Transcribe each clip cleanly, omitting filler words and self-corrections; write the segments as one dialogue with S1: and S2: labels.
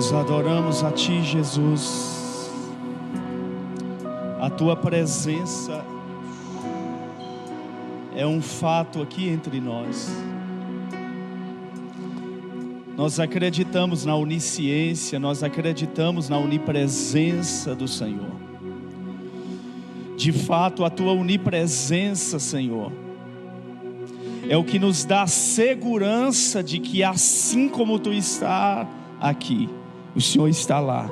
S1: Nós adoramos a Ti, Jesus. A Tua presença é um fato aqui entre nós. Nós acreditamos na onisciência, nós acreditamos na onipresença do Senhor. De fato, a Tua onipresença, Senhor, é o que nos dá segurança de que assim como Tu está aqui, o Senhor está lá.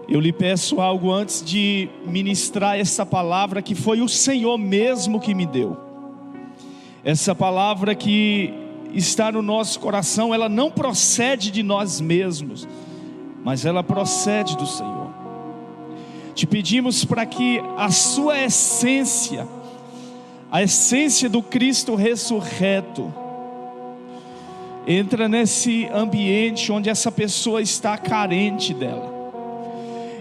S1: Eu lhe peço algo antes de ministrar essa palavra que foi o Senhor mesmo que me deu. Essa palavra que está no nosso coração, ela não procede de nós mesmos, mas ela procede do Senhor. Te pedimos para que a sua essência, a essência do Cristo ressurreto, entra nesse ambiente onde essa pessoa está carente dela.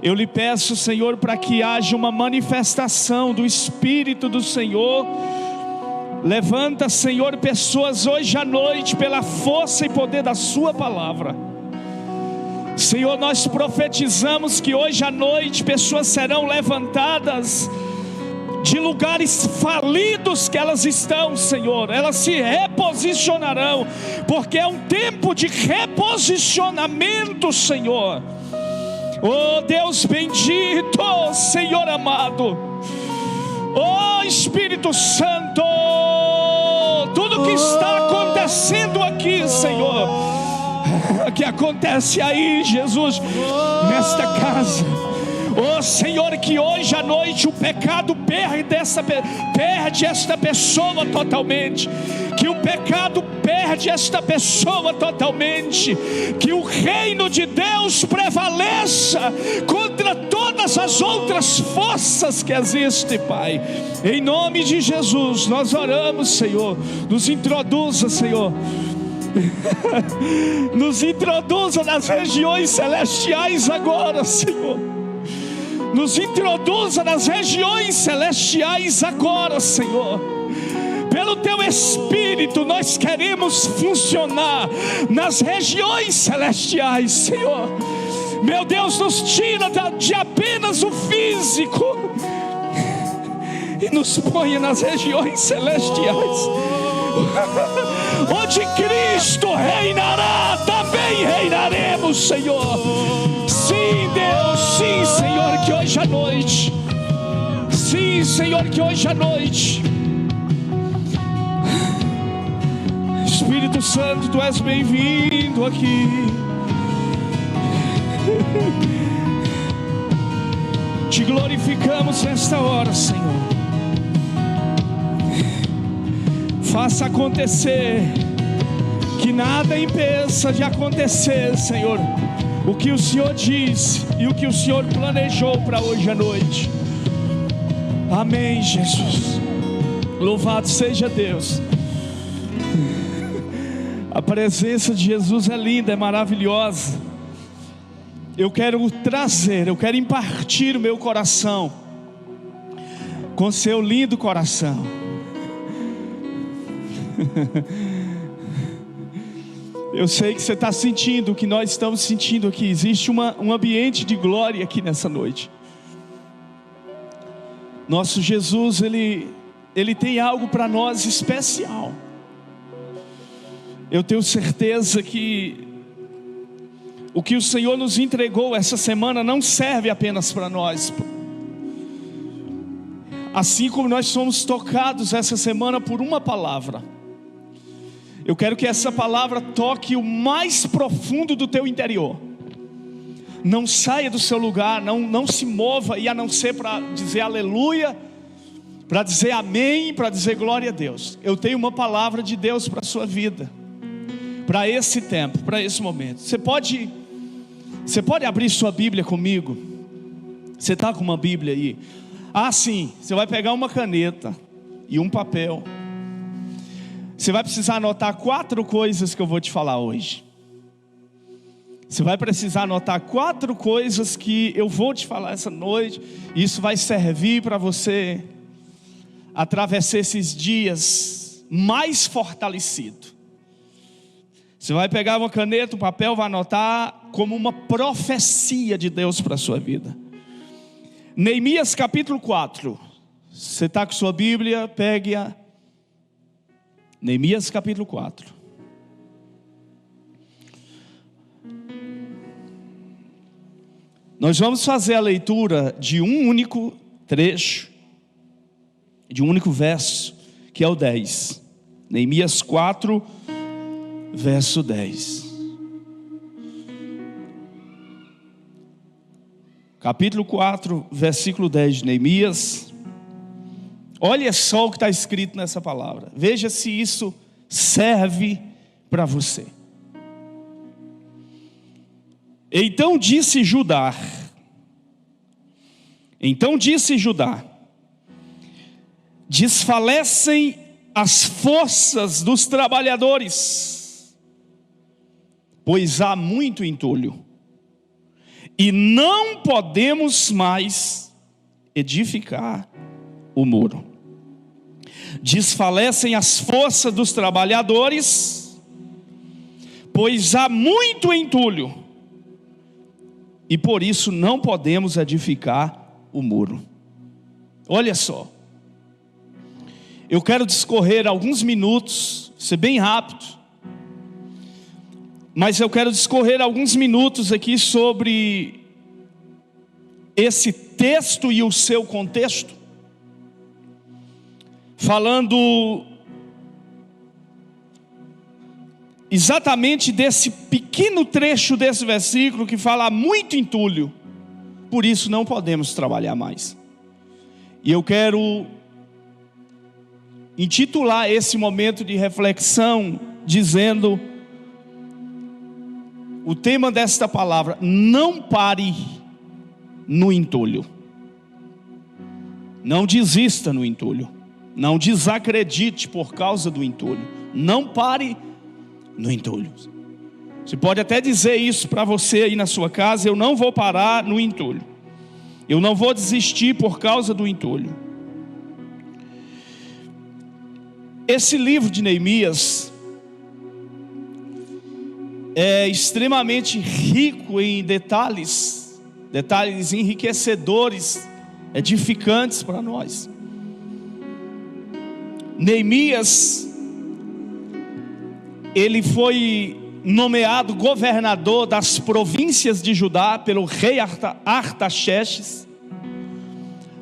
S1: Eu lhe peço, Senhor, para que haja uma manifestação do Espírito do Senhor. Levanta, Senhor, pessoas hoje à noite pela força e poder da sua palavra. Senhor, nós profetizamos que hoje à noite pessoas serão levantadas de lugares falidos que elas estão, Senhor. Elas se reposicionarão, porque é um tempo de reposicionamento, Senhor. Oh Deus bendito, Senhor amado, oh Espírito Santo, tudo que está acontecendo aqui, Senhor, que acontece aí, Jesus, nesta casa. Oh Senhor, que hoje à noite o pecado perde esta pessoa totalmente. Que o pecado perde esta pessoa totalmente. Que o reino de Deus prevaleça contra todas as outras forças que existem, Pai. Em nome de Jesus nós oramos, Senhor. Nos introduza, Senhor. Nos introduza nas regiões celestiais agora, Senhor. Nos introduza nas regiões celestiais agora, Senhor. Pelo Teu Espírito nós queremos funcionar nas regiões celestiais, Senhor. Meu Deus, nos tira de apenas o físico e nos ponha nas regiões celestiais, onde Cristo reinará, também reinaremos, Senhor. Sim, Deus, sim, Senhor, que hoje à noite, sim, Senhor, que hoje à noite, Espírito Santo, Tu és bem-vindo aqui. Te glorificamos nesta hora, Senhor. Faça acontecer, que nada impeça de acontecer, Senhor, o que o Senhor disse e o que o Senhor planejou para hoje à noite. Amém, Jesus. Louvado seja Deus. A presença de Jesus é linda, é maravilhosa. Eu quero impartir o meu coração com seu lindo coração. Eu sei que você está sentindo o que nós estamos sentindo aqui. Existe um ambiente de glória aqui nessa noite. Nosso Jesus, Ele tem algo para nós especial. Eu tenho certeza que o que o Senhor nos entregou essa semana não serve apenas para nós. Assim como nós somos tocados essa semana por uma palavra, eu quero que essa palavra toque o mais profundo do teu interior. Não saia do seu lugar, não se mova, e a não ser para dizer aleluia, para dizer amém, para dizer glória a Deus. Eu tenho uma palavra de Deus para a sua vida, para esse tempo, para esse momento. Você pode abrir sua Bíblia comigo? Você está com uma Bíblia aí? Ah, sim. Você vai pegar uma caneta e um papel. Você vai precisar anotar 4 coisas que eu vou te falar hoje. Você vai precisar anotar 4 coisas que eu vou te falar essa noite. Isso vai servir para você atravessar esses dias mais fortalecido. Você vai pegar uma caneta, um papel, vai anotar como uma profecia de Deus para a sua vida. Neemias capítulo 4. Você está com sua Bíblia, pegue-a. Neemias capítulo 4. Nós vamos fazer a leitura de um único trecho, de um único verso, que é o 10. Neemias 4, verso 10. Capítulo 4, versículo 10 de Neemias. Olha só o que está escrito nessa palavra. Veja se isso serve para você. Então disse Judá, desfalecem as forças dos trabalhadores, pois há muito entulho, e não podemos mais edificar o muro. Desfalecem as forças dos trabalhadores, pois há muito entulho, e por isso não podemos edificar o muro. Olha só, eu quero discorrer alguns minutos, ser bem rápido, mas eu quero discorrer alguns minutos aqui sobre esse texto e o seu contexto, falando exatamente desse pequeno trecho desse versículo que fala muito entulho, por isso não podemos trabalhar mais. E eu quero intitular esse momento de reflexão dizendo, o tema desta palavra: não pare no entulho. Não desista no entulho. Não desacredite por causa do entulho. Não pare no entulho. Você pode até dizer isso para você aí na sua casa: eu não vou parar no entulho. Eu não vou desistir por causa do entulho. Esse livro de Neemias é extremamente rico em detalhes enriquecedores, edificantes para nós. Neemias, ele foi nomeado governador das províncias de Judá pelo rei Artaxerxes,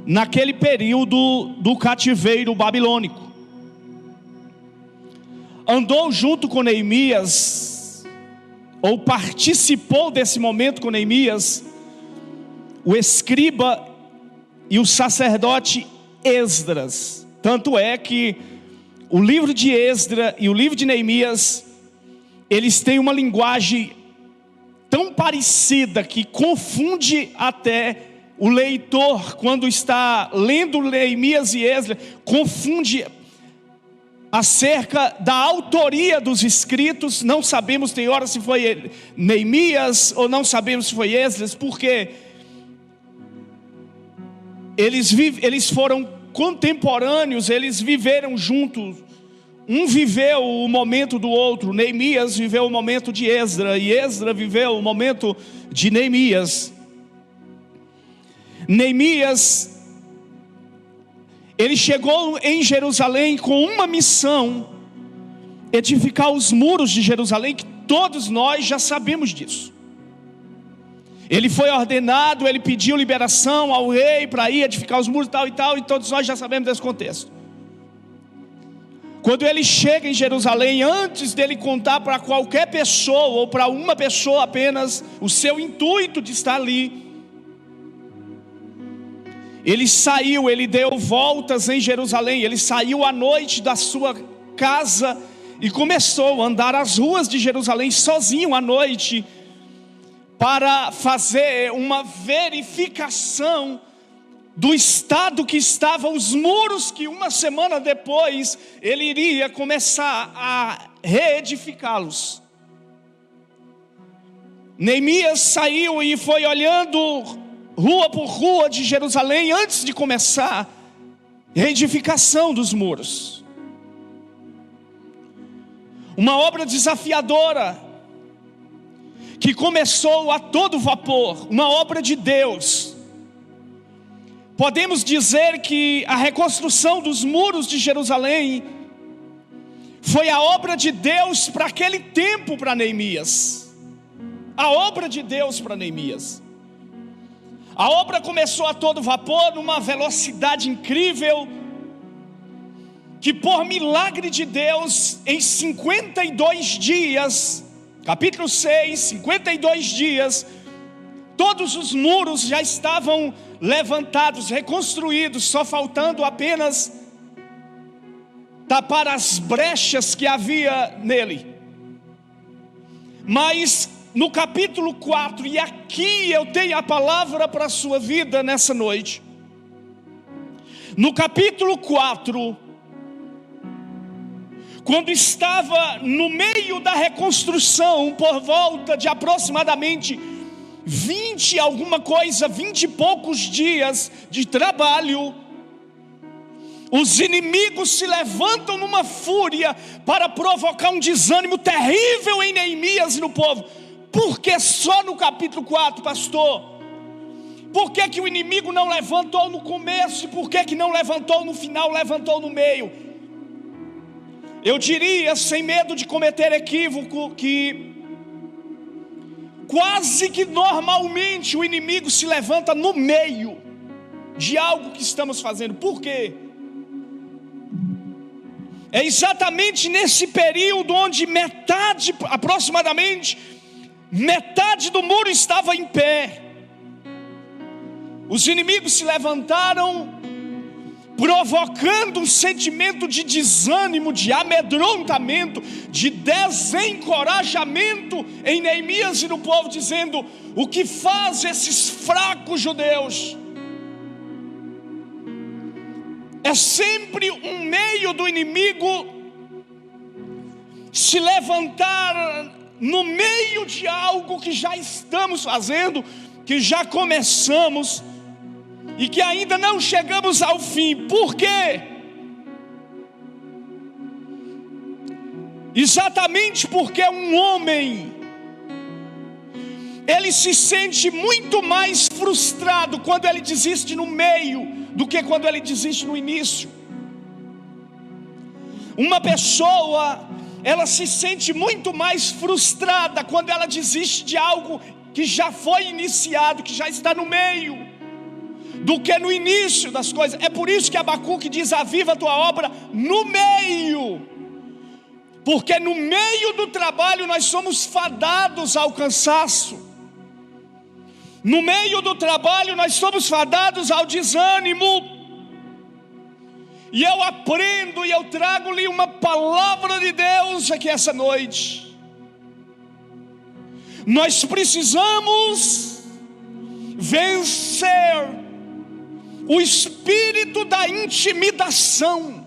S1: naquele período do cativeiro babilônico. Andou junto com Neemias, ou participou desse momento com Neemias, o escriba e o sacerdote Esdras. Tanto é que o livro de Esdras e o livro de Neemias, eles têm uma linguagem tão parecida que confunde até o leitor. Quando está lendo Neemias e Esdras, confunde acerca da autoria dos escritos. Não sabemos, tem hora, se foi Neemias ou não sabemos se foi Esdras, porque eles foram contemporâneos, eles viveram juntos. Um viveu o momento do outro. Neemias viveu o momento de Esdras, e Esdras viveu o momento de Neemias. Neemias, ele chegou em Jerusalém com uma missão: edificar os muros de Jerusalém, que todos nós já sabemos disso. Ele foi ordenado, ele pediu liberação ao rei para ir edificar os muros, tal e tal, e todos nós já sabemos desse contexto. Quando ele chega em Jerusalém, antes dele contar para qualquer pessoa, ou para uma pessoa apenas, o seu intuito de estar ali, ele saiu, ele deu voltas em Jerusalém. Ele saiu à noite da sua casa e começou a andar as ruas de Jerusalém sozinho à noite, para fazer uma verificação do estado que estavam os muros, que uma semana depois ele iria começar a reedificá-los. Neemias saiu e foi olhando rua por rua de Jerusalém antes de começar a reedificação dos muros. uma obra desafiadora, que começou a todo vapor, uma obra de Deus. Podemos dizer que a reconstrução dos muros de Jerusalém foi a obra de Deus para aquele tempo, para Neemias. A obra de Deus para Neemias. A obra começou a todo vapor, numa velocidade incrível, que por milagre de Deus, em 52 dias, capítulo 6, 52 dias, todos os muros já estavam levantados, reconstruídos, só faltando apenas tapar as brechas que havia nele. Mas no capítulo 4, e aqui eu tenho a palavra para a sua vida nessa noite. No capítulo 4, quando estava no meio da reconstrução, por volta de aproximadamente 20 e poucos dias de trabalho, os inimigos se levantam numa fúria para provocar um desânimo terrível em Neemias e no povo. Por que só no capítulo 4, pastor? Por que o inimigo não levantou no começo? E por que não levantou no final, levantou no meio? Eu diria, sem medo de cometer equívoco, que quase que normalmente o inimigo se levanta no meio de algo que estamos fazendo. Por quê? É exatamente nesse período onde aproximadamente metade do muro estava em pé. Os inimigos se levantaram, provocando um sentimento de desânimo, de amedrontamento, de desencorajamento em Neemias e no povo, dizendo: o que faz esses fracos judeus? É sempre um meio do inimigo se levantar no meio de algo que já estamos fazendo, que já começamos e que ainda não chegamos ao fim. Por quê? Exatamente porque um homem, ele se sente muito mais frustrado quando ele desiste no meio do que quando ele desiste no início. Uma pessoa, ela se sente muito mais frustrada quando ela desiste de algo que já foi iniciado, que já está no meio, do que no início das coisas. É por isso que Abacuque diz: aviva a tua obra no meio, porque no meio do trabalho nós somos fadados ao cansaço. No meio do trabalho nós somos fadados ao desânimo. E eu aprendo e eu trago-lhe uma palavra de Deus aqui essa noite. Nós precisamos vencer o espírito da intimidação,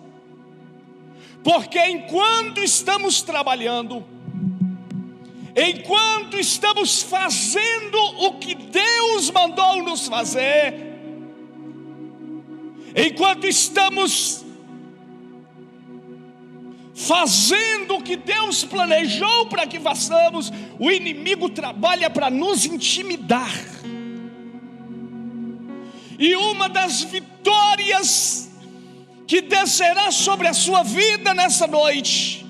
S1: porque enquanto estamos trabalhando, enquanto estamos fazendo o que Deus mandou nos fazer, enquanto estamos fazendo o que Deus planejou para que façamos, o inimigo trabalha para nos intimidar. E uma das vitórias que descerá sobre a sua vida nessa noite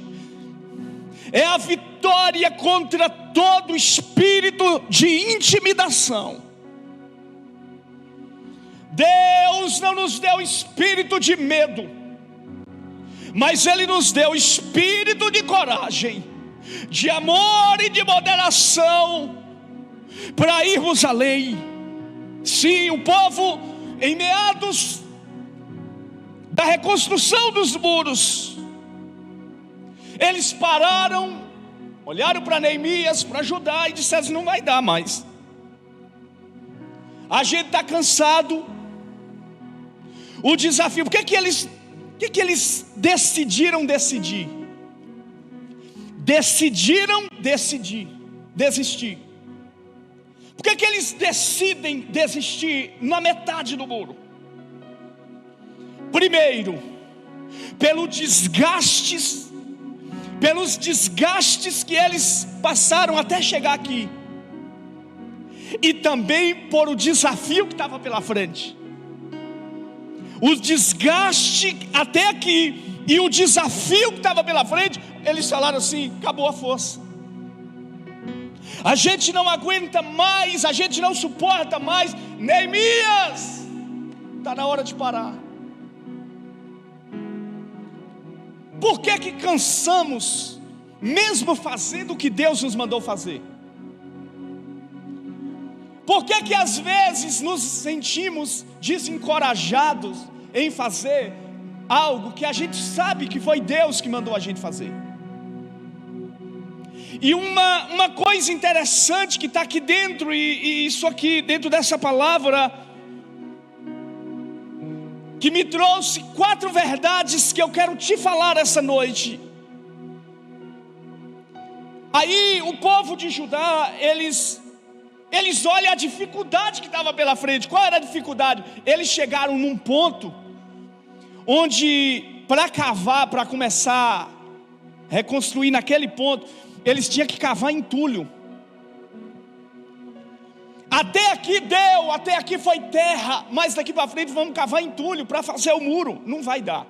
S1: é a vitória contra todo espírito de intimidação. Deus não nos deu espírito de medo, mas Ele nos deu espírito de coragem, de amor e de moderação, para irmos além. Sim, o povo, em meados da reconstrução dos muros, eles pararam, olharam para Neemias, para Judá, e disseram: não vai dar mais, a gente está cansado. O desafio, o que eles decidiram decidir? Decidiram desistir. Por que eles decidem desistir na metade do muro? Primeiro, pelo desgaste pelos desgastes que eles passaram até chegar aqui, e também por o desafio que estava pela frente. O desgaste até aqui e o desafio que estava pela frente, eles falaram assim: acabou a força, a gente não aguenta mais, a gente não suporta mais. Neemias, está na hora de parar. Por que cansamos, mesmo fazendo o que Deus nos mandou fazer? Por que às vezes nos sentimos desencorajados em fazer algo que a gente sabe que foi Deus que mandou a gente fazer? E uma coisa interessante que está aqui dentro, e isso aqui dentro dessa palavra, que me trouxe 4 verdades que eu quero te falar essa noite. Aí o povo de Judá, eles olham a dificuldade que estava pela frente. Qual era a dificuldade? Eles chegaram num ponto onde, para cavar, para começar a reconstruir naquele ponto, eles tinham que cavar entulho. Até aqui deu, até aqui foi terra, mas daqui para frente vamos cavar entulho para fazer o muro. Não vai dar.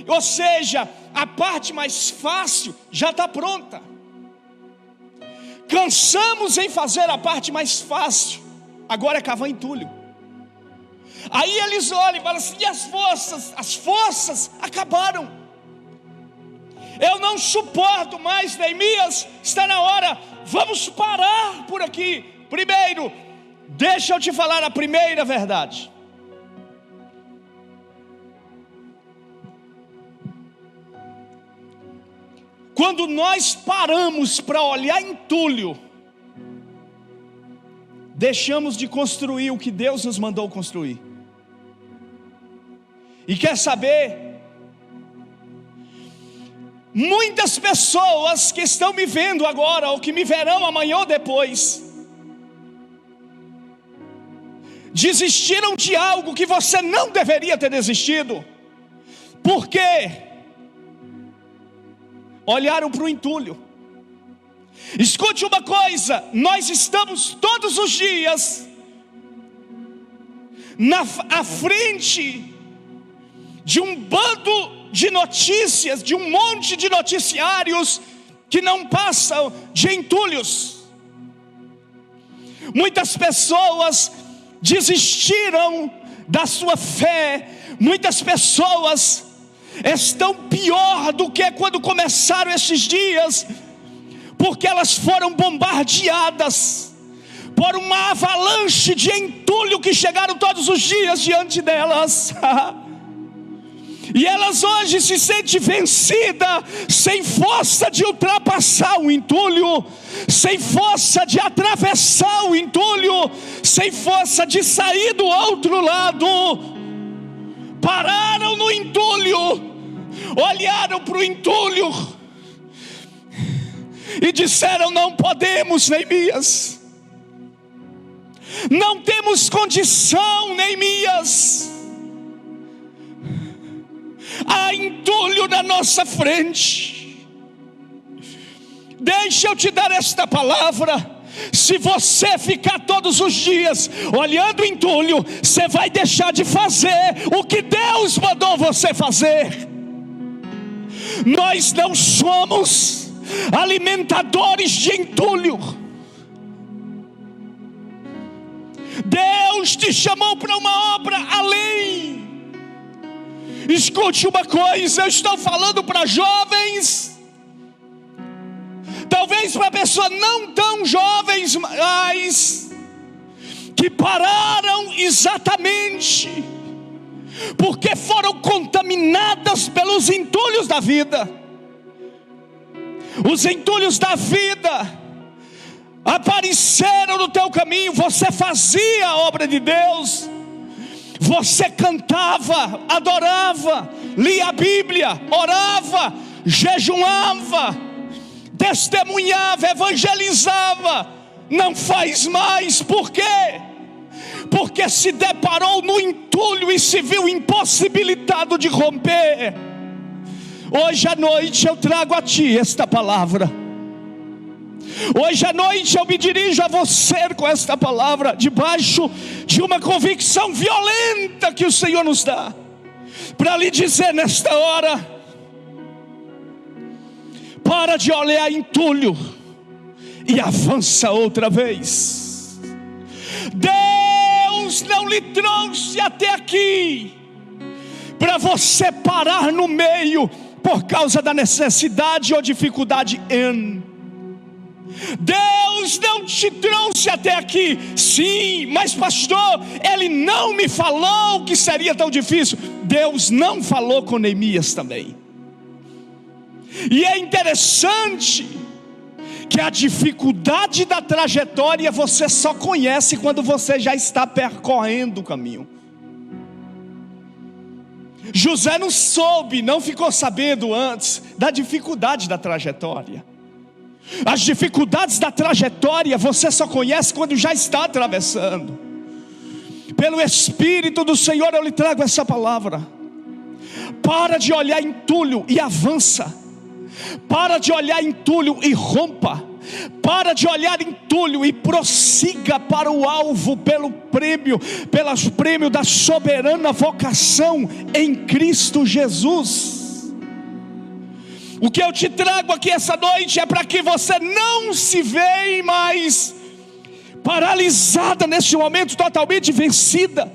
S1: Ou seja, a parte mais fácil já está pronta. Cansamos em fazer a parte mais fácil, agora é cavar entulho. Aí eles olham e falam assim: e as forças acabaram. Eu não suporto mais, Neemias, está na hora, vamos parar por aqui. Primeiro, deixa eu te falar a primeira verdade. Quando nós paramos para olhar entulho, deixamos de construir o que Deus nos mandou construir. E quer saber? Muitas pessoas que estão me vendo agora, ou que me verão amanhã ou depois, desistiram de algo que você não deveria ter desistido. Por quê? Olharam para o entulho. Escute uma coisa: nós estamos todos os dias à frente de um bando de notícias, de um monte de noticiários que não passam de entulhos. Muitas pessoas desistiram da sua fé. Muitas pessoas estão pior do que quando começaram esses dias, porque elas foram bombardeadas por uma avalanche de entulho que chegaram todos os dias diante delas. E elas hoje se sentem vencidas, sem força de ultrapassar o entulho, sem força de atravessar o entulho, sem força de sair do outro lado. Pararam no entulho, olharam para o entulho e disseram: não podemos, Neemias, não temos condição, Neemias. Há entulho na nossa frente. Deixa eu te dar esta palavra: se você ficar todos os dias olhando o entulho, você vai deixar de fazer o que Deus mandou você fazer. Nós não somos alimentadores de entulho. Deus te chamou para uma obra além. Escute uma coisa, eu estou falando para jovens, talvez para pessoas não tão jovens, mas que pararam exatamente porque foram contaminadas pelos entulhos da vida. Os entulhos da vida apareceram no teu caminho. Você fazia a obra de Deus, você cantava, adorava, lia a Bíblia, orava, jejuava, testemunhava, evangelizava. Não faz mais. Por quê? Porque se deparou no entulho e se viu impossibilitado de romper. Hoje à noite eu trago a ti esta palavra. Hoje à noite eu me dirijo a você com esta palavra, debaixo de uma convicção violenta que o Senhor nos dá, para lhe dizer nesta hora: para de olhar entulho e avança outra vez. Deus não lhe trouxe até aqui para você parar no meio por causa da necessidade ou dificuldade em. Deus não te trouxe até aqui. Sim, mas pastor, Ele não me falou que seria tão difícil. Deus não falou com Neemias também. E é interessante que a dificuldade da trajetória você só conhece quando você já está percorrendo o caminho. José não soube, não ficou sabendo antes da dificuldade da trajetória. As dificuldades da trajetória você só conhece quando já está atravessando. Pelo Espírito do Senhor eu lhe trago essa palavra. Para de olhar entulho e avança. Para de olhar entulho e rompa. Para de olhar entulho e prossiga para o alvo, pelo prêmio da soberana vocação em Cristo Jesus. O que eu te trago aqui essa noite é para que você não se veja mais paralisada neste momento, totalmente vencida,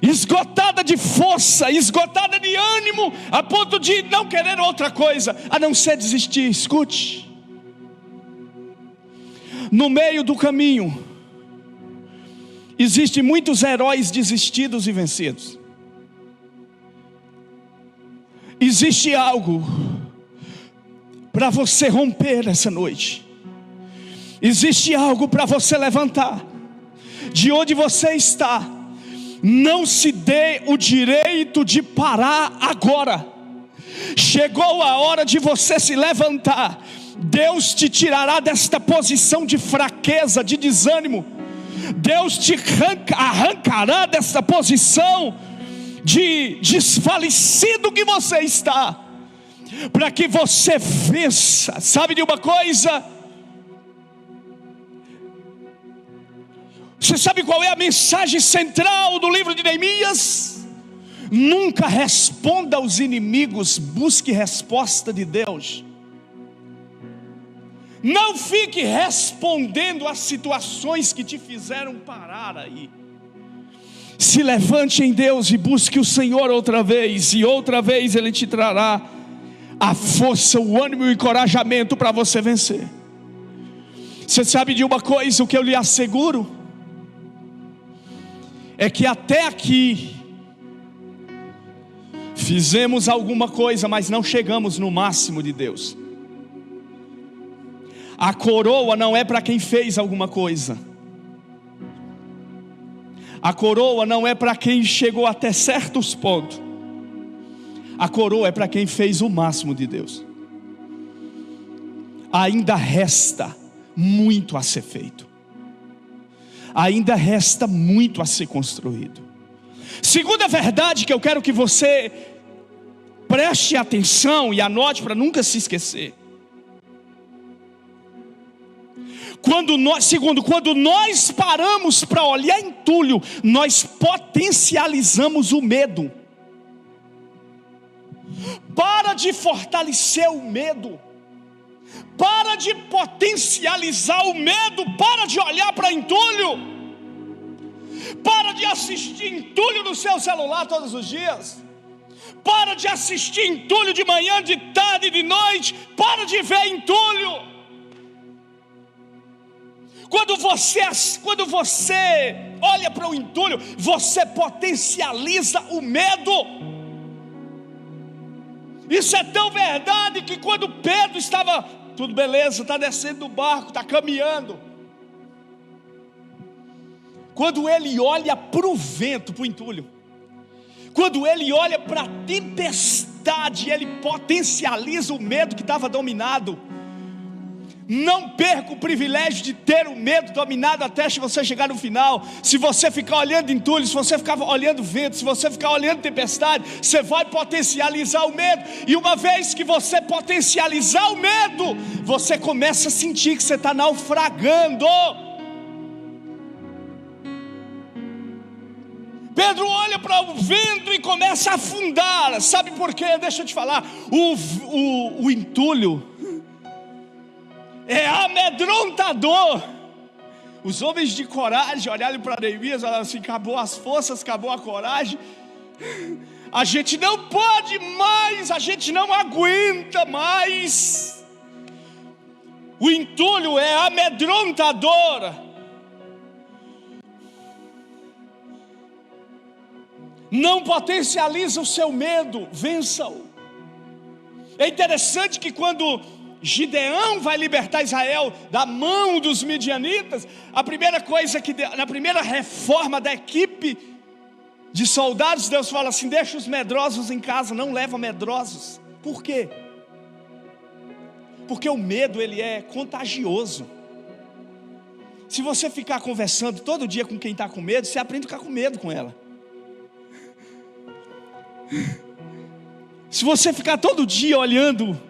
S1: esgotada de força, esgotada de ânimo, a ponto de não querer outra coisa a não ser desistir. Escute, no meio do caminho existem muitos heróis desistidos e vencidos. Existe algo para você romper essa noite. Existe algo para você levantar de onde você está. Não se dê o direito de parar agora. Chegou a hora de você se levantar. Deus te tirará desta posição de fraqueza, de desânimo. Deus te arrancará desta posição de desfalecido que você está, para que você vença. Sabe de uma coisa? Você sabe qual é a mensagem central do livro de Neemias? Nunca responda aos inimigos, busque resposta de Deus. Não fique respondendo às situações que te fizeram parar aí. Se levante em Deus e busque o Senhor outra vez, e outra vez Ele te trará a força, o ânimo e o encorajamento para você vencer. Você sabe de uma coisa, o que eu lhe asseguro é que até aqui fizemos alguma coisa, mas não chegamos no máximo de Deus. A coroa não é para quem fez alguma coisa. A coroa não é para quem chegou até certos pontos. A coroa é para quem fez o máximo de Deus. Ainda resta muito a ser feito. Ainda resta muito a ser construído. Segunda verdade que eu quero que você preste atenção e anote para nunca se esquecer. Quando nós paramos para olhar entulho, nós potencializamos o medo. Para de fortalecer o medo. Para de potencializar o medo. Para de olhar para entulho. Para de assistir entulho no seu celular todos os dias. Para de assistir entulho de manhã, de tarde e de noite. Para de ver entulho. Quando você olha para o entulho, você potencializa o medo. Isso é tão verdade que quando Pedro estava, tudo beleza, está descendo do barco, está caminhando. Quando ele olha para o vento, para o entulho, quando ele olha para a tempestade, ele potencializa o medo que estava dominado. Não perca o privilégio de ter o medo dominado até você chegar no final. Se você ficar olhando entulho, se você ficar olhando vento, se você ficar olhando tempestade, você vai potencializar o medo. E uma vez que você potencializar o medo, você começa a sentir que você está naufragando. Pedro olha para o vento e começa a afundar. Sabe por quê? Deixa eu te falar. O entulho é amedrontador. Os homens de coragem olharam para Neemias e falaram assim: acabou as forças, acabou a coragem, a gente não pode mais, a gente não aguenta mais. O entulho é amedrontador. Não potencializa o seu medo, vença-o. É interessante que quando Gideão vai libertar Israel da mão dos midianitas, a primeira coisa na primeira reforma da equipe de soldados, Deus fala assim: deixa os medrosos em casa, não leva medrosos. Por quê? Porque o medo, ele é contagioso. Se você ficar conversando todo dia com quem está com medo, você aprende a ficar com medo com ela. Se você ficar todo dia olhando,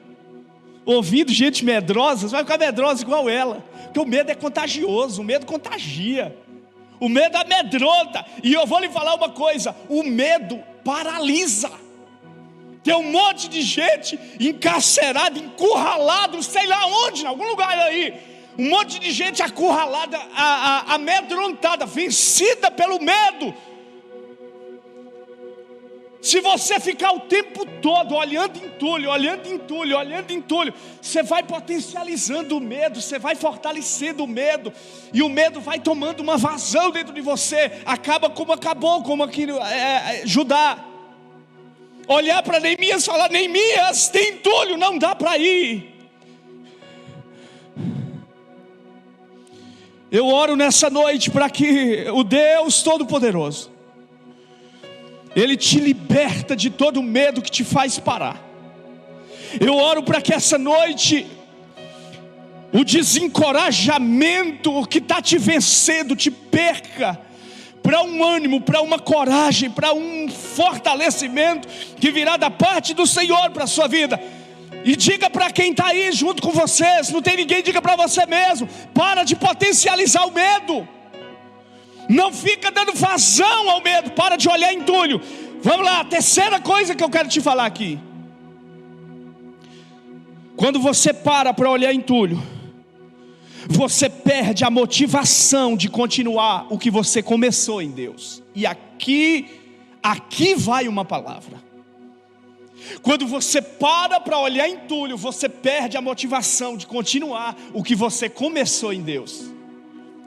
S1: ouvindo gente medrosa, você vai ficar medrosa igual ela. Porque o medo é contagioso, o medo contagia, o medo amedronta. E eu vou lhe falar uma coisa: o medo paralisa. Tem um monte de gente encarcerada, encurralada, sei lá onde, em algum lugar aí. Um monte de gente acurralada, amedrontada, vencida pelo medo. Se você ficar o tempo todo olhando entulho, olhando entulho, olhando entulho, você vai potencializando o medo, você vai fortalecendo o medo, e o medo vai tomando uma vazão dentro de você. Acaba como acabou, como aqui Judá. Olhar para Neemias e falar: Neemias, tem entulho, não dá para ir. Eu oro nessa noite para que o Deus Todo-Poderoso, Ele te liberta de todo medo que te faz parar. Eu oro para que essa noite o desencorajamento que está te vencendo te perca para um ânimo, para uma coragem, para um fortalecimento que virá da parte do Senhor para a sua vida. E diga para quem está aí junto com você, se não tem ninguém, diga para você mesmo: para de potencializar o medo. Não fica dando vazão ao medo, para de olhar entulho. Vamos lá, a terceira coisa que eu quero te falar aqui. Quando você para olhar entulho, você perde a motivação de continuar o que você começou em Deus. E aqui vai uma palavra. Quando você para olhar entulho, você perde a motivação de continuar o que você começou em Deus.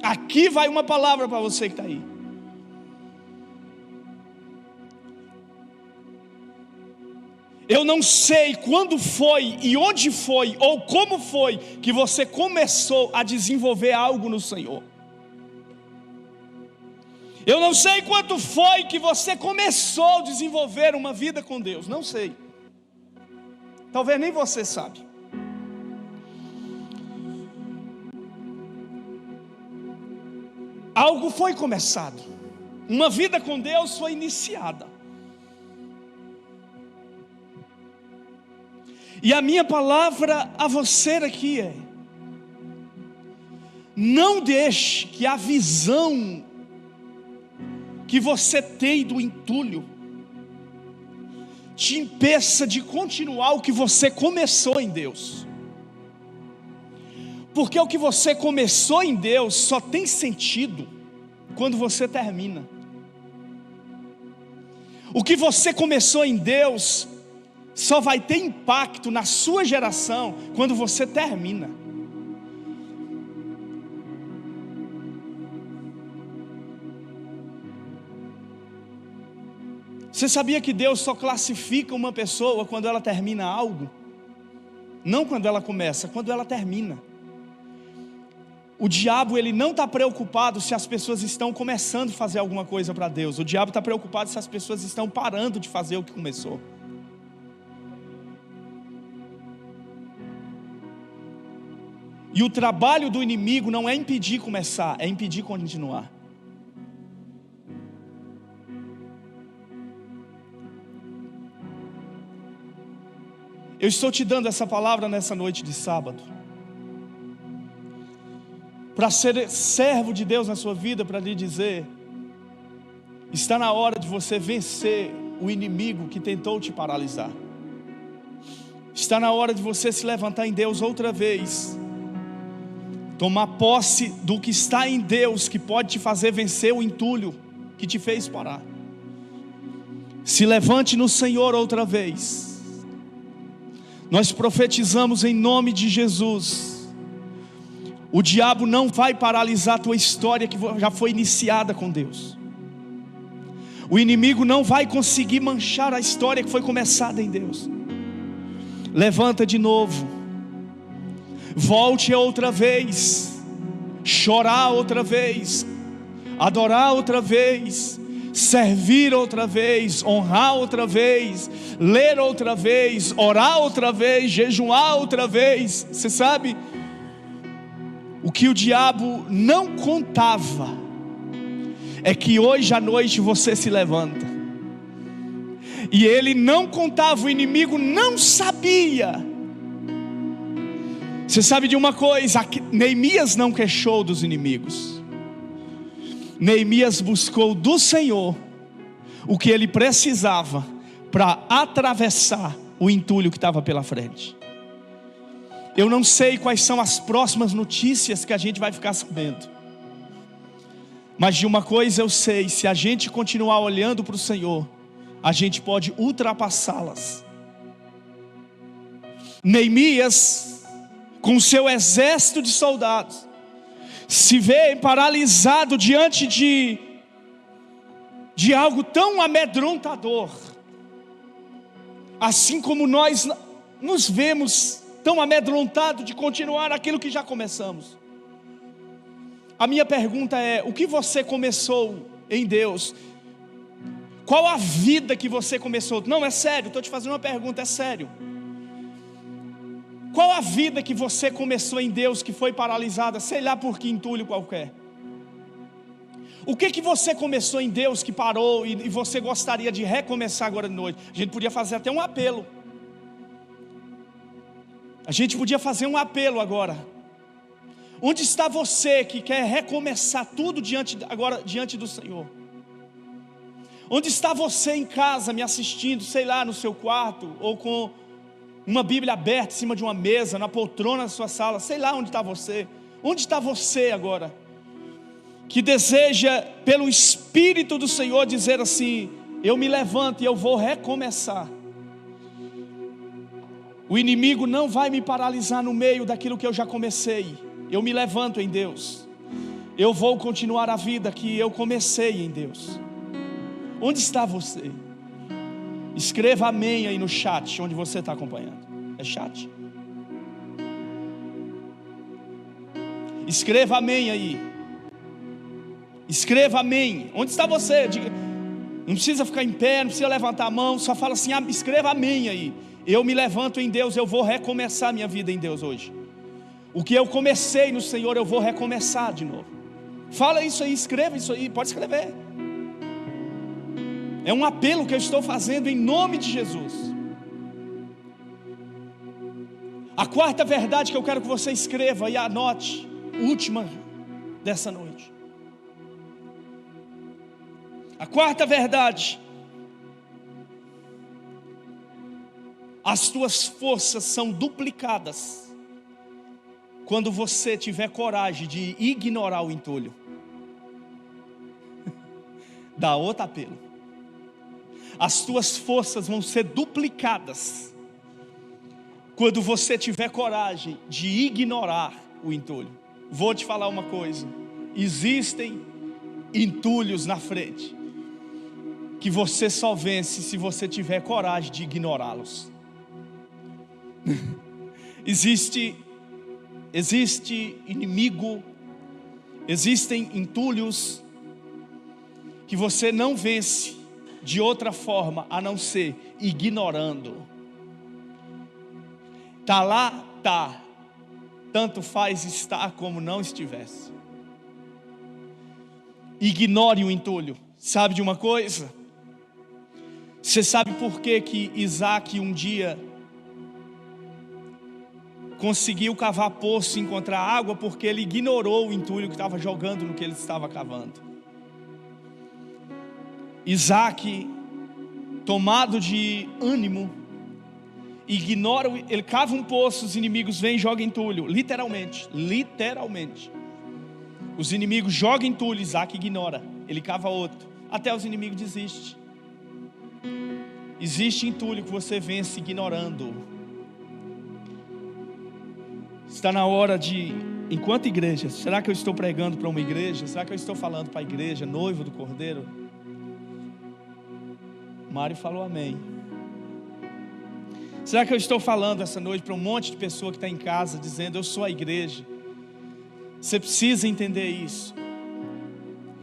S1: Aqui vai uma palavra para você que está aí. Eu não sei quando foi e onde foi ou como foi que você começou a desenvolver algo no Senhor. Eu não sei quando foi que você começou a desenvolver uma vida com Deus. Não sei. Talvez nem você sabe. Algo foi começado. Uma vida com Deus foi iniciada. E a minha palavra a você aqui é: não deixe que a visão que você tem do entulho te impeça de continuar o que você começou em Deus. Porque o que você começou em Deus só tem sentido quando você termina. O que você começou em Deus só vai ter impacto na sua geração quando você termina. Você sabia que Deus só classifica uma pessoa quando ela termina algo? Não quando ela começa, quando ela termina. O diabo, ele não está preocupado se as pessoas estão começando a fazer alguma coisa para Deus. O diabo está preocupado se as pessoas estão parando de fazer o que começou. E o trabalho do inimigo não é impedir começar, é impedir continuar. Eu estou te dando essa palavra nessa noite de sábado, para ser servo de Deus na sua vida, para lhe dizer: está na hora de você vencer o inimigo que tentou te paralisar. Está na hora de você se levantar em Deus outra vez, tomar posse do que está em Deus, que pode te fazer vencer o entulho que te fez parar. Se levante no Senhor outra vez. Nós profetizamos em nome de Jesus: o diabo não vai paralisar a tua história que já foi iniciada com Deus. O inimigo não vai conseguir manchar a história que foi começada em Deus. Levanta de novo, volte outra vez, chorar outra vez, adorar outra vez, servir outra vez, honrar outra vez, ler outra vez, orar outra vez, jejuar outra vez. Você sabe, o que o diabo não contava é que hoje à noite você se levanta. E ele não contava, o inimigo não sabia. Você sabe de uma coisa, Neemias não queixou dos inimigos. Neemias buscou do Senhor o que ele precisava para atravessar o entulho que estava pela frente. Eu não sei quais são as próximas notícias que a gente vai ficar sabendo, mas de uma coisa eu sei: se a gente continuar olhando para o Senhor, a gente pode ultrapassá-las. Neemias, com seu exército de soldados, se vê paralisado diante de algo tão amedrontador, assim como nós nos vemos tão amedrontados de continuar aquilo que já começamos. A minha pergunta é: o que você começou em Deus? Qual a vida que você começou? Não, é sério, estou te fazendo uma pergunta, é sério. Qual a vida que você começou em Deus que foi paralisada, sei lá por que entulho qualquer? O que você começou em Deus que parou e você gostaria de recomeçar agora de noite? A gente podia fazer até um apelo. A gente podia fazer um apelo agora. Onde está você que quer recomeçar tudo agora diante do Senhor? Onde está você em casa me assistindo, sei lá, no seu quarto, ou com uma Bíblia aberta em cima de uma mesa, na poltrona da sua sala, sei lá onde está você. Onde está você agora, que deseja pelo Espírito do Senhor dizer assim: eu me levanto e eu vou recomeçar. O inimigo não vai me paralisar no meio daquilo que eu já comecei. Eu me levanto em Deus, eu vou continuar a vida que eu comecei em Deus. Onde está você? Escreva amém aí no chat, onde você está acompanhando. É chat? Escreva amém aí. Escreva amém. Onde está você? Diga, não precisa ficar em pé, não precisa levantar a mão, só fala assim: escreva amém aí. Eu me levanto em Deus, eu vou recomeçar minha vida em Deus hoje. O que eu comecei no Senhor, eu vou recomeçar de novo. Fala isso aí, escreva isso aí, pode escrever. É um apelo que eu estou fazendo em nome de Jesus. A quarta verdade que eu quero que você escreva e anote, última dessa noite. A quarta verdade: as tuas forças são duplicadas quando você tiver coragem de ignorar o entulho. Dá outro apelo. As tuas forças vão ser duplicadas quando você tiver coragem de ignorar o entulho. Vou te falar uma coisa: existem entulhos na frente que você só vence se você tiver coragem de ignorá-los. Existe inimigo, existem entulhos que você não vence de outra forma a não ser ignorando. Tá lá, tá. tanto faz estar como não estivesse. Ignore o entulho. Sabe de uma coisa? Você sabe por que Isaac um dia conseguiu cavar poço e encontrar água? Porque ele ignorou o entulho que estava jogando no que ele estava cavando. Isaac, tomado de ânimo, ignora, ele cava um poço, os inimigos vêm e jogam entulho, literalmente. Os inimigos jogam entulho, Isaac ignora, ele cava outro, até os inimigos desistem. Existe entulho que você vence ignorando. Está na hora de, enquanto igreja, será que eu estou pregando para uma igreja? Será que eu estou falando para a igreja, noivo do Cordeiro? Mário falou amém. Será que eu estou falando essa noite para um monte de pessoa que está em casa, dizendo, eu sou a igreja? Você precisa entender isso.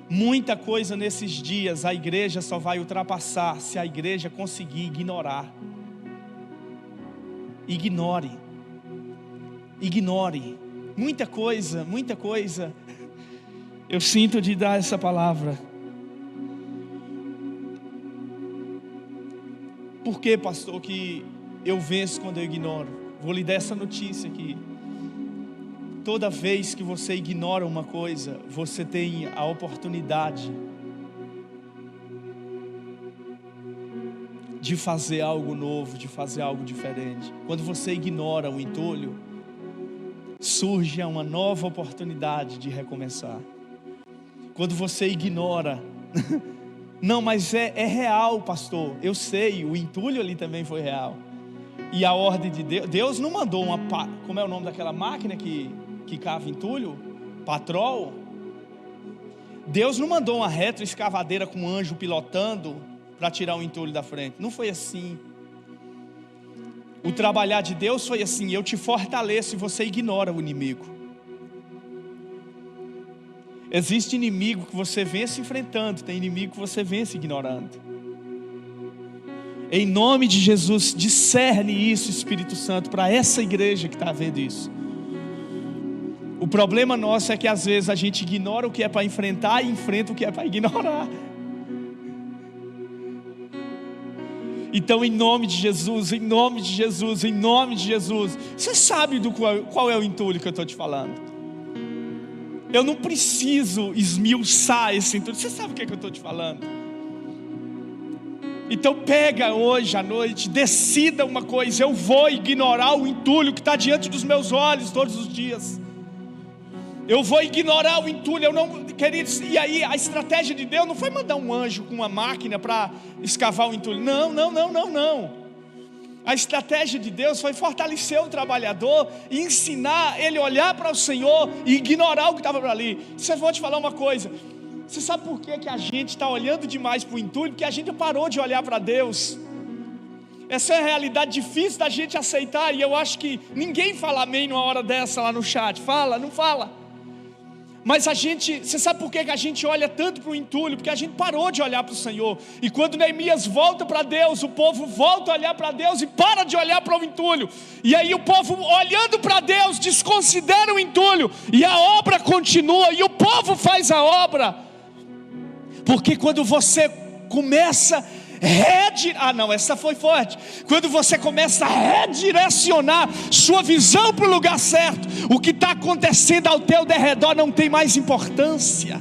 S1: Muita coisa nesses dias a igreja só vai ultrapassar se a igreja conseguir ignorar. Ignore. Muita coisa. Eu sinto de dar essa palavra. Por que, pastor, que eu venço quando eu ignoro? Vou lhe dar essa notícia aqui. Toda vez que você ignora uma coisa, você tem a oportunidade de fazer algo novo, de fazer algo diferente. Quando você ignora o entulho, surge uma nova oportunidade de recomeçar. Quando você ignora, não, mas é real, pastor, eu sei, o entulho ali também foi real. E a ordem de Deus, Deus não mandou como é o nome daquela máquina que cava entulho? Patrol. Deus não mandou uma retroescavadeira com um anjo pilotando para tirar o entulho da frente. Não foi assim. O trabalhar de Deus foi assim: eu te fortaleço e você ignora o inimigo. Existe inimigo que você vence enfrentando, tem inimigo que você vence ignorando. Em nome de Jesus, discerne isso, Espírito Santo, para essa igreja que está vendo isso. O problema nosso é que às vezes a gente ignora o que é para enfrentar e enfrenta o que é para ignorar. Então, em nome de Jesus, você sabe qual é o entulho que eu estou te falando. Eu não preciso esmiuçar esse entulho, você sabe o que eu estou te falando. Então pega hoje à noite, decida uma coisa: eu vou ignorar o entulho que está diante dos meus olhos todos os dias. Eu vou ignorar o entulho, queridos. E aí a estratégia de Deus não foi mandar um anjo com uma máquina para escavar o entulho. Não. A estratégia de Deus foi fortalecer o trabalhador e ensinar ele a olhar para o Senhor e ignorar o que estava por ali. Você vou te falar uma coisa. Você sabe por que a gente está olhando demais para o entulho? Porque a gente parou de olhar para Deus. Essa é a realidade difícil da gente aceitar. E eu acho que ninguém fala amém numa hora dessa lá no chat. Fala, não fala? Mas você sabe por que a gente olha tanto para o entulho? Porque a gente parou de olhar para o Senhor. E quando Neemias volta para Deus, o povo volta a olhar para Deus e para de olhar para o entulho. E aí o povo, olhando para Deus, desconsidera o entulho, e a obra continua, e o povo faz a obra. Porque quando você começa essa foi forte. Quando você começa a redirecionar sua visão para o lugar certo, o que está acontecendo ao teu derredor não tem mais importância.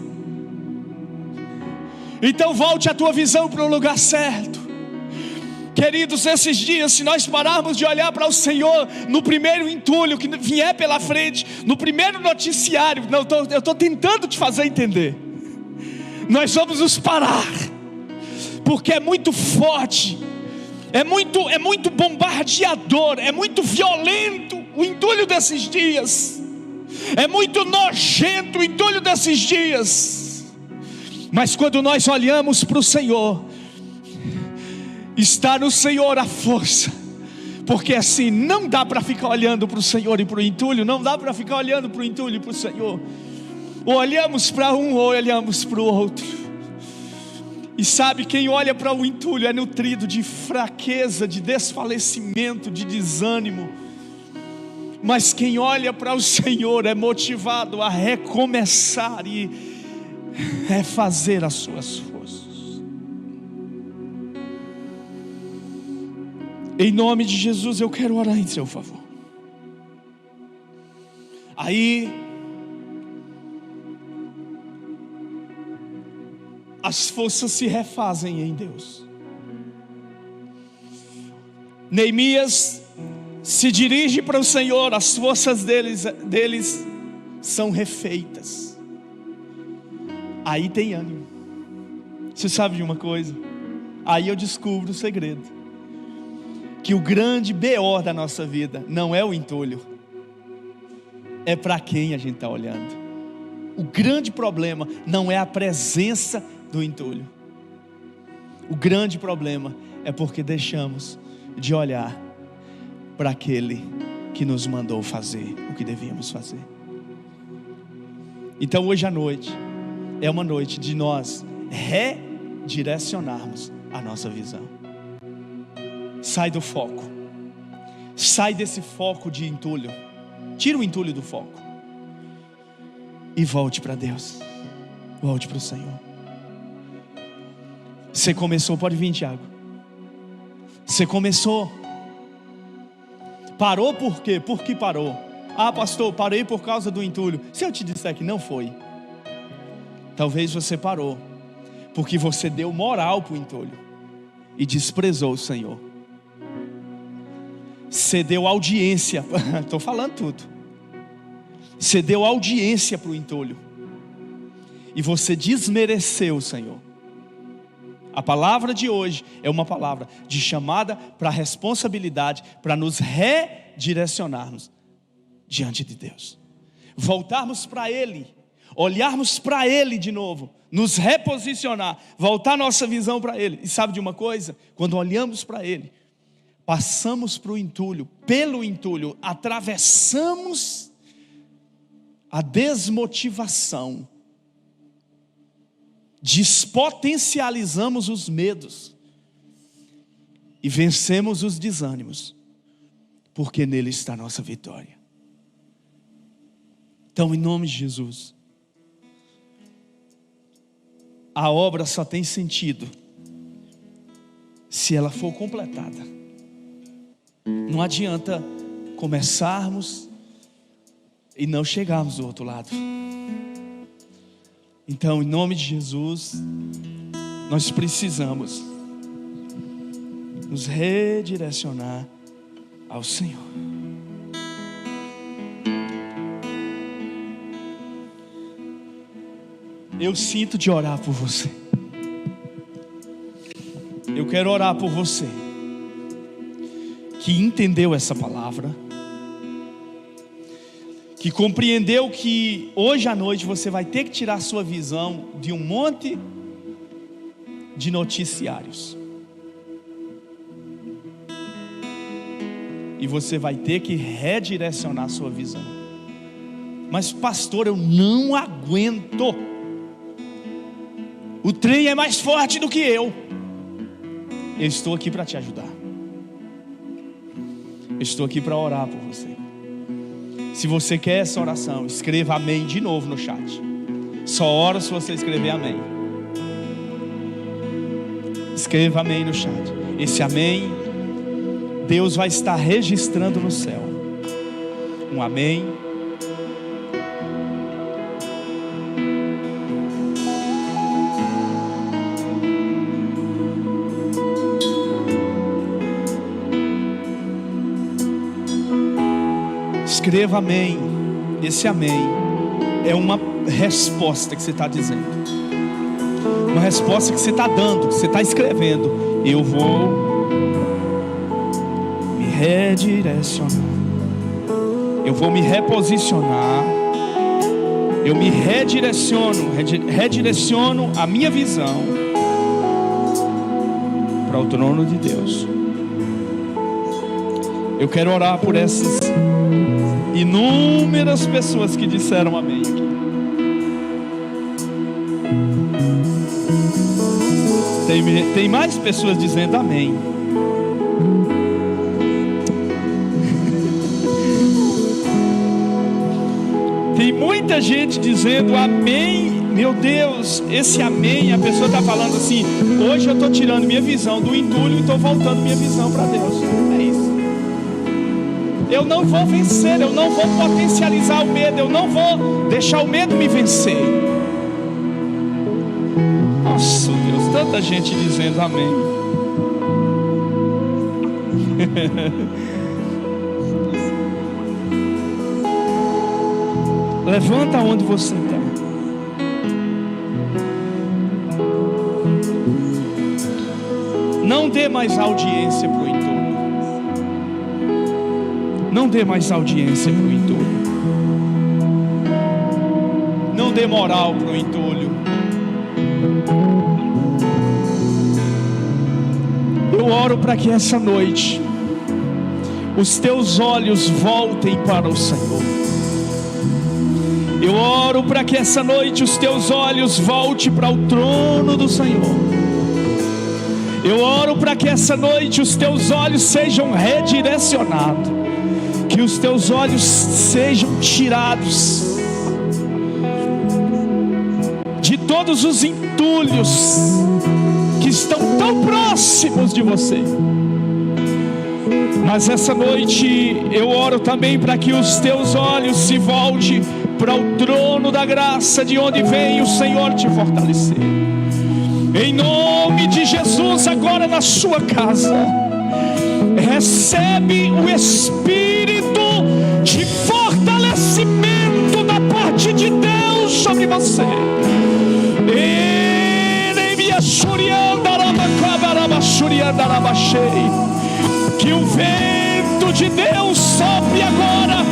S1: Então volte a tua visão para o lugar certo. Queridos, esses dias, se nós pararmos de olhar para o Senhor no primeiro entulho que vier pela frente, no primeiro noticiário, eu estou tentando te fazer entender, nós vamos nos parar, porque é muito forte, é muito bombardeador, é muito violento o entulho desses dias, é muito nojento o entulho desses dias. Mas quando nós olhamos para o Senhor, está no Senhor a força, porque assim não dá para ficar olhando para o Senhor e para o entulho, não dá para ficar olhando para o entulho e para o Senhor. Ou olhamos para um ou olhamos para o outro. E sabe, quem olha para o entulho é nutrido de fraqueza, de desfalecimento, de desânimo. Mas quem olha para o Senhor é motivado a recomeçar e refazer as suas forças. Em nome de Jesus eu quero orar em seu favor. Aí as forças se refazem em Deus. Neemias se dirige para o Senhor, as forças deles são refeitas. Aí tem ânimo. Você sabe de uma coisa? Aí eu descubro o segredo, que o grande BO da nossa vida não é o entulho, é para quem a gente está olhando. O grande problema não é a presença do entulho. O grande problema é porque deixamos de olhar para aquele que nos mandou fazer o que devíamos fazer. Então hoje à noite é uma noite de nós redirecionarmos a nossa visão. Sai do foco, sai desse foco de entulho, tira o entulho do foco e volte para Deus, volte para o Senhor. Você começou, pode vir, Tiago. Você começou, parou por quê? Por que parou? Ah, pastor, parei por causa do entulho. Se eu te disser que não foi, talvez você parou porque você deu moral para o entulho e desprezou o Senhor. Você deu audiência, estou falando tudo. Você deu audiência para o entulho e você desmereceu o Senhor. A palavra de hoje é uma palavra de chamada para responsabilidade, para nos redirecionarmos diante de Deus, voltarmos para Ele, olharmos para Ele de novo, nos reposicionar, voltar nossa visão para Ele. E sabe de uma coisa? Quando olhamos para Ele, passamos para o entulho, pelo entulho, atravessamos a desmotivação, despotencializamos os medos e vencemos os desânimos, porque nele está a nossa vitória. Então, em nome de Jesus, a obra só tem sentido se ela for completada. Não adianta começarmos e não chegarmos do outro lado. Então, em nome de Jesus, nós precisamos nos redirecionar ao Senhor. Eu sinto de orar por você. Eu quero orar por você que entendeu essa palavra, que compreendeu que hoje à noite você vai ter que tirar sua visão de um monte de noticiários, e você vai ter que redirecionar sua visão. Mas pastor, eu não aguento, o trem é mais forte do que eu. Eu estou aqui para te ajudar. Eu estou aqui para orar por você. Se você quer essa oração, escreva amém de novo no chat. Só ora se você escrever amém. Escreva amém no chat. Esse amém, Deus vai estar registrando no céu. Um amém. Escreva amém. Esse amém é uma resposta que você está dizendo, uma resposta que você está dando, que você está escrevendo. Eu vou me redirecionar, eu vou me reposicionar, eu me redireciono a minha visão para o trono de Deus. Eu quero orar por essas inúmeras pessoas que disseram amém aqui. Tem mais pessoas dizendo amém. muita gente dizendo amém. Meu Deus, esse amém, a pessoa está falando assim: hoje eu estou tirando minha visão do entulho e estou voltando minha visão para Deus. É isso. Eu não vou vencer, eu não vou potencializar o medo, eu não vou deixar o medo me vencer. Nossa Deus, tanta gente dizendo amém. Levanta onde você está. Não dê mais audiência para o entulho. Não dê mais audiência para o entulho. Não dê moral para o entulho. Eu oro para que essa noite os teus olhos voltem para o Senhor. Eu oro para que essa noite os teus olhos voltem para o trono do Senhor. Eu oro para que essa noite os teus olhos sejam redirecionados, que os teus olhos sejam tirados de todos os entulhos que estão tão próximos de você. Mas essa noite eu oro também para que os teus olhos se voltem para o trono da graça, de onde vem o Senhor te fortalecer. Em nome de Jesus, agora na sua casa, recebe o Espírito de fortalecimento da parte de Deus sobre você. Que o vento de Deus sopre agora,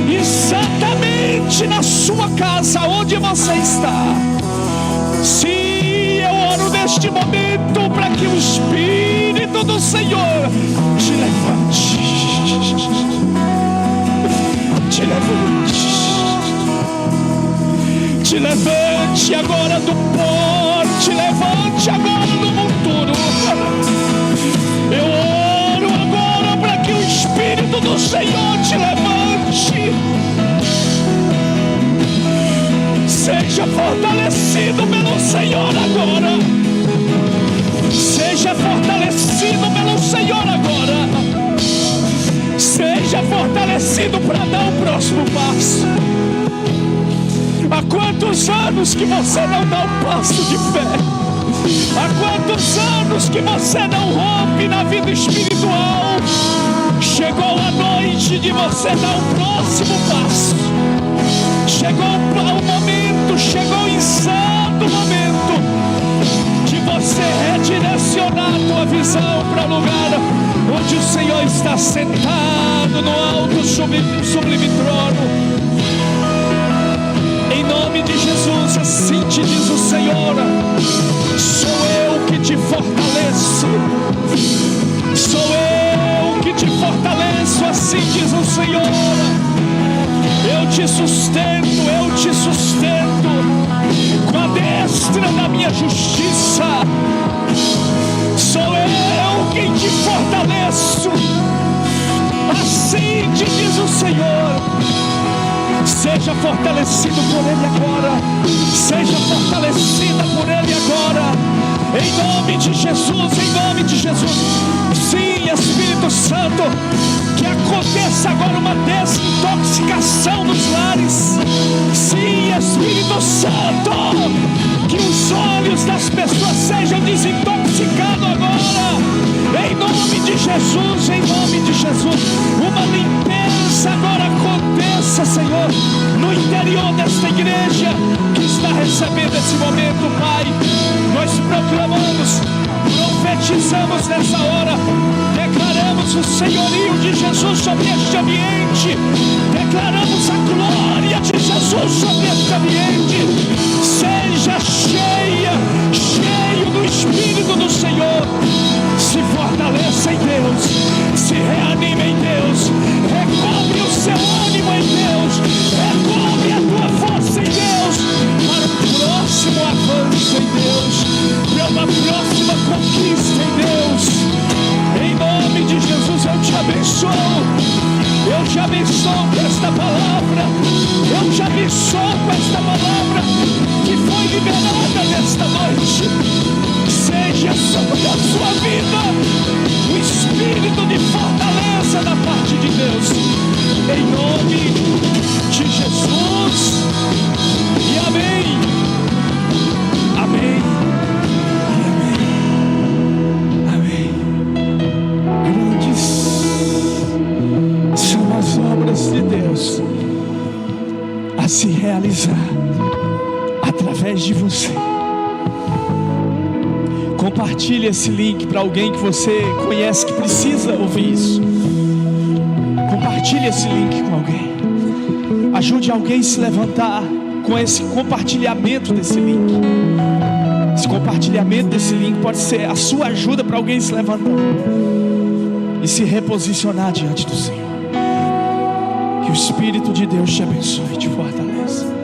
S1: exatamente na sua casa, onde você está. Sim, eu oro neste momento para que o Espírito do Senhor te levante. Te levante. Te levante agora do pó. Te levante agora do monturo. Eu oro agora para que o Espírito do Senhor te levante. Seja fortalecido pelo Senhor agora. Seja fortalecido pelo Senhor agora. Seja fortalecido para dar o próximo passo. Há quantos anos que você não dá um passo de fé? Há quantos anos que você não rompe na vida espiritual? Chegou a noite de você dar o próximo passo. Chegou o momento, chegou o exato momento de você redirecionar a tua visão para o lugar onde o Senhor está sentado no alto sublime trono. Em nome de Jesus, assim te diz o Senhor: sou eu que te fortaleço. Sou eu que te fortaleço, assim diz o Senhor. Eu te sustento com a destra da minha justiça. Sou eu quem te fortaleço, assim te diz o Senhor. Seja fortalecido por Ele agora. Seja fortalecida por Ele agora. Em nome de Jesus, em nome de Jesus. Sim, Espírito Santo, que aconteça agora uma desintoxicação nos lares. Sim, Espírito Santo, que os olhos das pessoas sejam desintoxicados agora. Em nome de Jesus, em nome de Jesus. Uma limpeza agora aconteça, Senhor, no interior desta igreja que está recebendo esse momento, Pai. Nós proclamamos, profetizamos nessa hora, declaramos o senhorio de Jesus sobre este ambiente, declaramos a glória de Jesus sobre este ambiente. Seja cheio do Espírito do Senhor. Se fortaleça em Deus, se reanime em Deus, recobre o seu ânimo em Deus, recobre a tua força em Deus, para o próximo avanço em Deus, para uma próxima conquista em Deus. Em nome de Jesus eu te abençoo. Eu te abençoo com esta palavra. Eu te abençoo com esta palavra que foi liberada nesta noite. Seja sobre a sua vida o espírito de fortaleza da parte de Deus, em nome de Jesus. E amém, amém e amém, amém. Grandes são as obras de Deus a se realizar através de você. Compartilhe esse link para alguém que você conhece que precisa ouvir isso. Compartilhe esse link com alguém. Ajude alguém a se levantar com esse compartilhamento desse link. Esse compartilhamento desse link pode ser a sua ajuda para alguém se levantar e se reposicionar diante do Senhor. Que o Espírito de Deus te abençoe e te fortaleça.